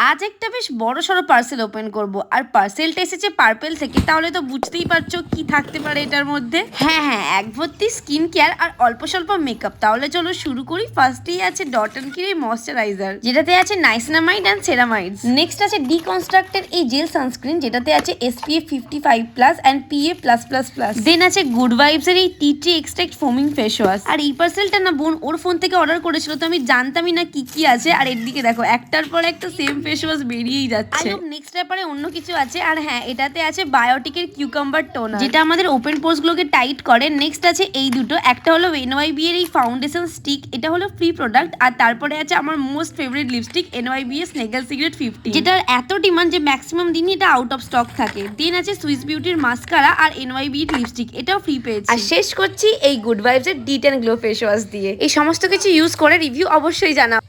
আজ একটা বেশ বড়সড় পার্সেল ওপেন করব আর পার্সেলটা এসেছে পার্পেল থেকে, তাহলে তো বুঝতেই পারছো কি থাকতে পারে এটার মধ্যে। হ্যাঁ, এক ভর্তি স্কিন কেয়ার আর অল্প স্বল্প মেকআপ। তাহলে চলো শুরু করি। ফার্স্টেই আছে ডট অ্যান্ড কির ময়শ্চারাইজার, যেটাতে আছে নাইসিনামাইড অ্যান্ড সেরামাইড। নেক্সট আছে ডিকনস্ট্রাক্টের এই জেল সানস্ক্রিন, যেটাতে আছে SPF 55+ অ্যান্ড PA+++। দেন আছে গুড ভাইবস এর এই tea tree extract foaming face wash. আর এই পার্সেলটা না বোন ওর ফোন থেকে অর্ডার করেছিল, তো আমি জানতামই না কি আছে। আর এর দিকে দেখো একটার পর একটা সেম ফেস ওয়াশ বেরিয়েই যাচ্ছে। নেক্সট ব্যাপারে অন্য কিছু আছে। আর হ্যাঁ, এটাতে আছে বায়োটিকের কিউকাম্বার টোনার, যেটা আমাদের ওপেন পোর্স গুলোকে টাইট করে। নেক্সট আছে এই দুটো, একটা হলো NYB এর এই ফাউন্ডেশন স্টিক, এটা হলো ফ্রি প্রোডাক্ট। আর তারপরে আছে আমার মোস্ট ফেভারিট লিপস্টিক NYB এর স্নেগল সিগারেট 50, যেটার এত ডিমান্ড যে ম্যাক্সিমাম দিনই এটা আউট অফ স্টক থাকে। দেন আছে সুইস বিউটির মাস্কারা আর NYB এর লিপস্টিক, এটাও ফ্রি পেয়েছি। আর শেষ করছি এই গুড ভাইবস এর D10 গ্লো ফেস ওয়াশ দিয়ে। এই সমস্ত কিছু ইউজ করে রিভিউ অবশ্যই জানাও।